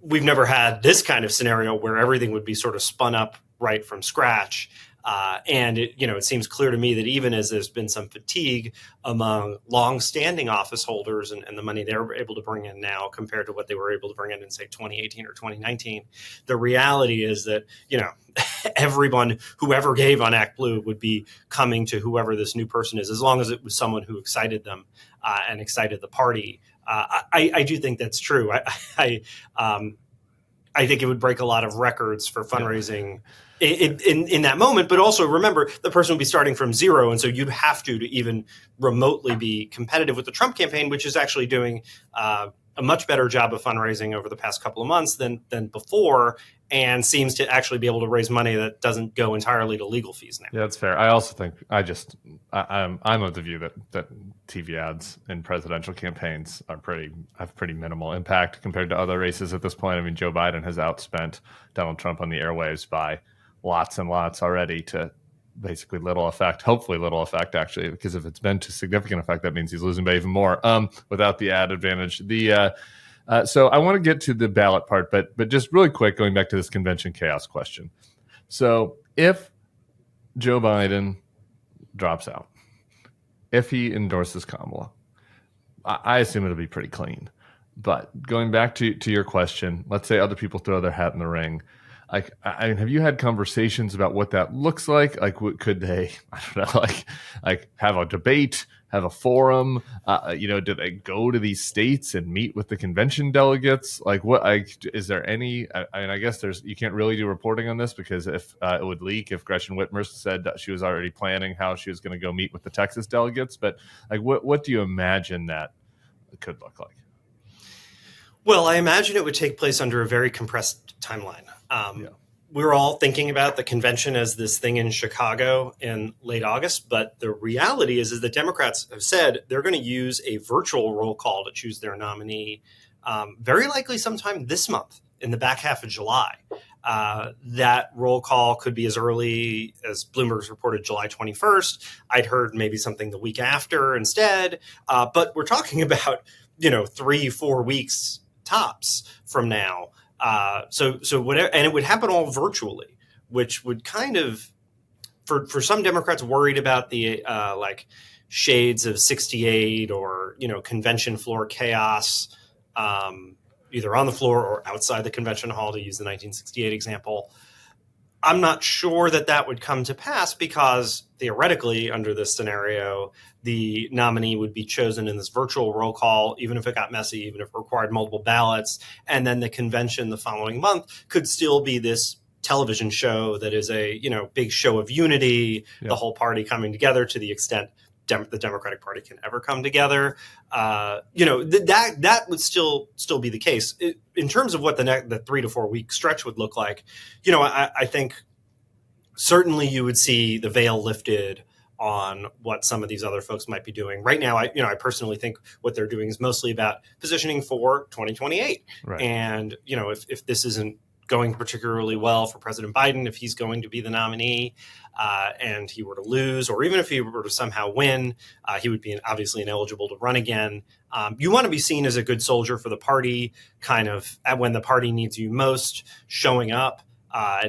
We've never had this kind of scenario where everything would be sort of spun up right from scratch. And it seems clear to me that even as there's been some fatigue among longstanding office holders and the money they're able to bring in now compared to what they were able to bring in say 2018 or 2019, the reality is that, everyone, whoever gave on Act Blue would be coming to whoever this new person is, as long as it was someone who excited them and excited the party. I do think that's true. I think it would break a lot of records for fundraising in that moment. But also remember, the person would be starting from zero. And so you'd have to even remotely be competitive with the Trump campaign, which is actually doing a much better job of fundraising over the past couple of months than before, and seems to actually be able to raise money that doesn't go entirely to legal fees now. Yeah, that's fair. I also think I'm of the view that TV ads in presidential campaigns have pretty minimal impact compared to other races at this point. I mean, Joe Biden has outspent Donald Trump on the airwaves by lots and lots already to basically little effect, hopefully little effect, actually, because if it's been to significant effect, that means he's losing by even more without the ad advantage. So I want to get to the ballot part, but just really quick, going back to this convention chaos question. So if Joe Biden drops out, if he endorses Kamala, I assume it'll be pretty clean. But going back to your question, let's say other people throw their hat in the ring. Like, have you had conversations about what that looks like? Like, could they, I don't know, like have a debate, have a forum? Do they go to these states and meet with the convention delegates? Like, is there any? I guess you can't really do reporting on this because if it would leak if Gretchen Whitmer said that she was already planning how she was going to go meet with the Texas delegates. But like, what do you imagine that could look like? Well, I imagine it would take place under a very compressed timeline. We were all thinking about the convention as this thing in Chicago in late August, but the reality is that Democrats have said they're going to use a virtual roll call to choose their nominee, very likely sometime this month in the back half of July. That roll call could be as early as Bloomberg's reported July 21st. I'd heard maybe something the week after instead, but we're talking about 3-4 weeks tops from now. So whatever, and it would happen all virtually, which would kind of, for some Democrats worried about the shades of 68 or convention floor chaos, either on the floor or outside the convention hall, to use the 1968 example. I'm not sure that would come to pass because theoretically, under this scenario, the nominee would be chosen in this virtual roll call, even if it got messy, even if it required multiple ballots. And then the convention the following month could still be this television show that is a big show of unity, the whole party coming together to the extent the Democratic Party can ever come together. That would still be the case. In terms of what the 3 to 4 week stretch would look like, I think certainly you would see the veil lifted on what some of these other folks might be doing. Right now, I personally think what they're doing is mostly about positioning for 2028. Right. And, if this isn't going particularly well for President Biden, if he's going to be the nominee and he were to lose, or even if he were to somehow win, he would be obviously ineligible to run again. You want to be seen as a good soldier for the party, kind of when the party needs you most, showing up,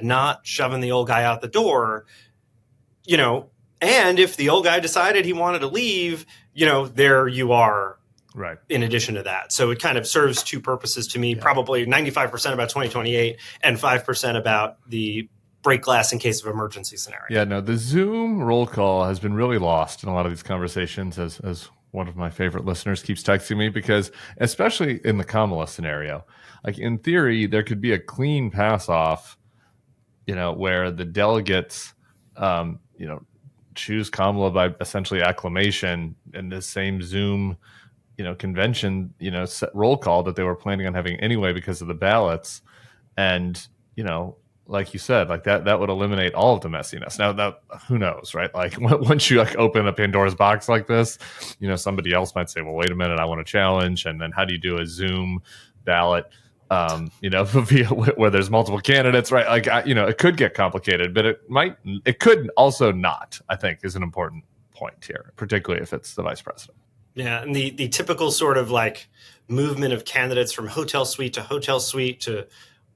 not shoving the old guy out the door, and if the old guy decided he wanted to leave, there you are. Right. In addition to that. So it kind of serves two purposes to me, probably 95% about 2028 and 5% about the break glass in case of emergency scenario. Yeah, no, the Zoom roll call has been really lost in a lot of these conversations, as one of my favorite listeners keeps texting me, because especially in the Kamala scenario, like in theory, there could be a clean pass off, where the delegates, choose Kamala by essentially acclamation in this same Zoom convention, roll call that they were planning on having anyway because of the ballots. And, like you said, like that would eliminate all of the messiness. Now, that who knows, right? Like once you open a Pandora's box like this, somebody else might say, well, wait a minute, I want to challenge. And then how do you do a Zoom ballot, where there's multiple candidates, right? Like, it could get complicated, but it could also not, I think, is an important point here, particularly if it's the vice president. Yeah, and the typical sort of movement of candidates from hotel suite to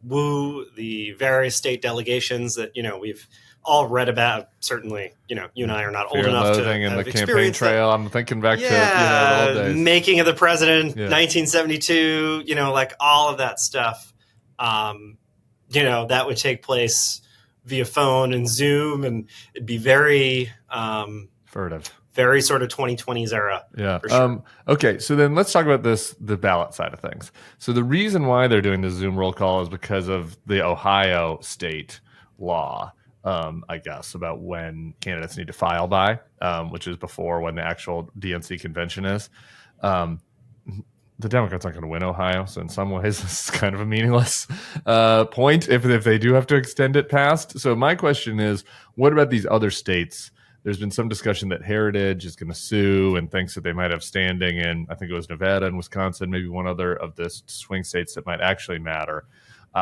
woo the various state delegations that we've all read about. Certainly, you and I are not old enough to in have the campaign trail. that. I'm thinking back to the old days. Making of the President, 1972. All of that stuff. That would take place via phone and Zoom, and it'd be very furtive. Very sort of 2020s era. Yeah. For sure. Okay. So then let's talk about the ballot side of things. So the reason why they're doing the Zoom roll call is because of the Ohio state law, I guess, about when candidates need to file by, which is before when the actual DNC convention is. The Democrats aren't going to win Ohio. So in some ways, this is kind of a meaningless point if they do have to extend it past. So my question is, what about these other states? There's been some discussion that Heritage is going to sue and thinks that they might have standing in, I think it was Nevada and Wisconsin, maybe one other of the swing states that might actually matter.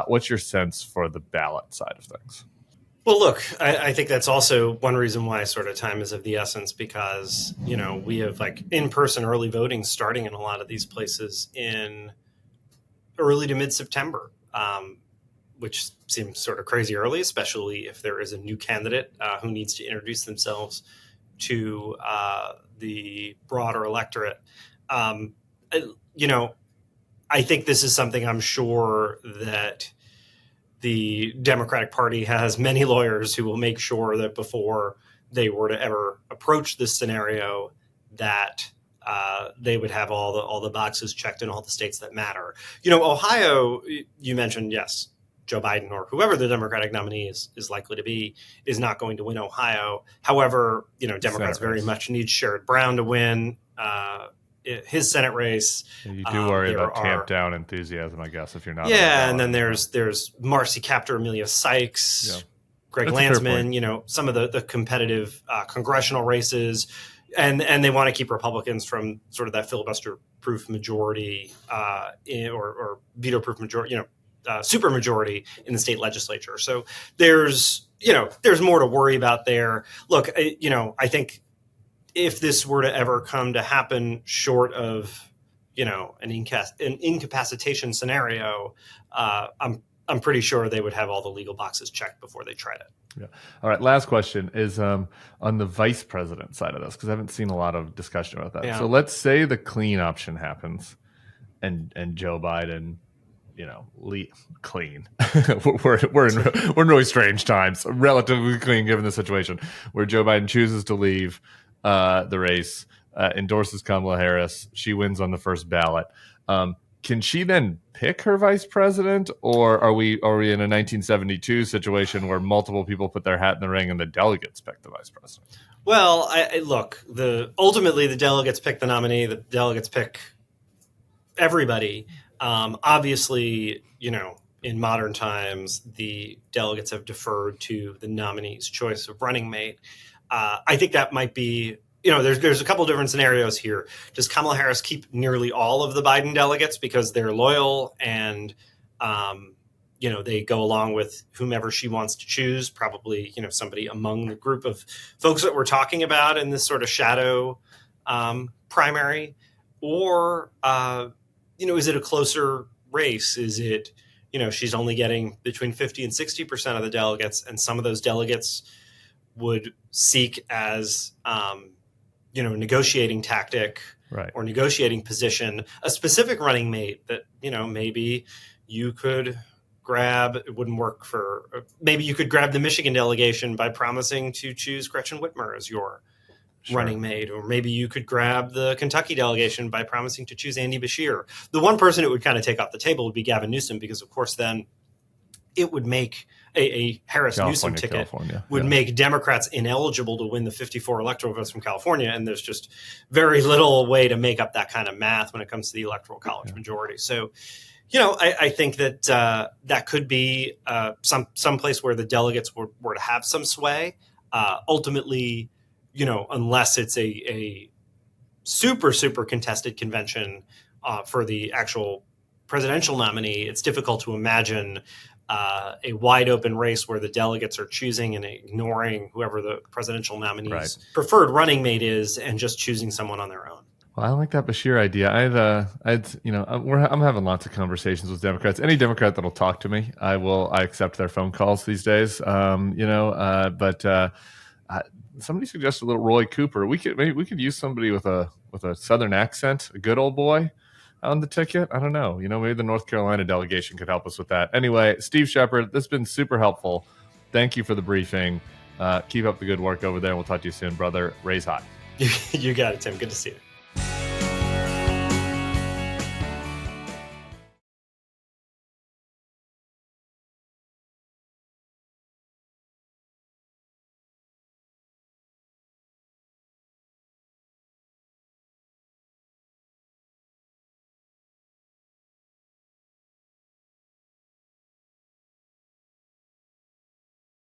What's your sense for the ballot side of things? Well, look, I think that's also one reason why sort of time is of the essence, because, we have in-person early voting starting in a lot of these places in early to mid-September. Which seems sort of crazy early, especially if there is a new candidate who needs to introduce themselves to the broader electorate. I think this is something I'm sure that the Democratic Party has many lawyers who will make sure that before they were to ever approach this scenario, that they would have all the boxes checked in all the states that matter. Ohio, you mentioned, yes, Joe Biden or whoever the Democratic nominee is likely to be is not going to win Ohio. However, Democrats very much need Sherrod Brown to win his Senate race. You do worry about tamped down enthusiasm, I guess, if you're not. Yeah, and then there's Marcy Kaptur, Amelia Sykes, Greg Landsman. Some of the competitive congressional races, and they want to keep Republicans from sort of that filibuster-proof majority or veto-proof majority. Super majority in the state legislature. So there's more to worry about there. Look, I think if this were to ever come to happen short of, an incapacitation scenario, I'm pretty sure they would have all the legal boxes checked before they tried it. Yeah. All right. Last question is on the vice president side of this, because I haven't seen a lot of discussion about that. Yeah. So let's say the clean option happens and Joe Biden, clean. we're in really strange times, relatively clean given the situation, where Joe Biden chooses to leave the race, endorses Kamala Harris. She wins on the first ballot. Can she then pick her vice president, or are we in a 1972 situation where multiple people put their hat in the ring and the delegates pick the vice president? Well, look, ultimately the delegates pick the nominee. The delegates pick everybody. Obviously, in modern times, the delegates have deferred to the nominee's choice of running mate. I think that might be, there's a couple different scenarios here. Does Kamala Harris keep nearly all of the Biden delegates because they're loyal and, they go along with whomever she wants to choose, probably, somebody among the group of folks that we're talking about in this sort of shadow primary? Or, is it a closer race? Is it, she's only getting between 50 and 60% of the delegates, and some of those delegates would seek as, negotiating tactic or negotiating position, a specific running mate that, maybe you could grab. It wouldn't work maybe you could grab the Michigan delegation by promising to choose Gretchen Whitmer as your running mate, or maybe you could grab the Kentucky delegation by promising to choose Andy Beshear. The one person it would kind of take off the table would be Gavin Newsom, because of course then it would make a Harris-Newsom ticket would make Democrats ineligible to win the 54 electoral votes from California, and there's just very little way to make up that kind of math when it comes to the electoral college majority. So, I think that that could be some place where the delegates were to have some sway. Ultimately, unless it's a super, super contested convention for the actual presidential nominee, it's difficult to imagine a wide open race where the delegates are choosing and ignoring whoever the presidential nominee's preferred running mate is and just choosing someone on their own. Well, I like that Beshear idea. I'm having lots of conversations with Democrats. Any Democrat that'll talk to me, I accept their phone calls these days. But somebody suggested a little Roy Cooper. We could use somebody with a Southern accent, a good old boy on the ticket. I don't know. Maybe the North Carolina delegation could help us with that. Anyway, Steve Shepard, this has been super helpful. Thank you for the briefing. Keep up the good work over there. We'll talk to you soon, brother. Raise hot. You got it, Tim. Good to see you.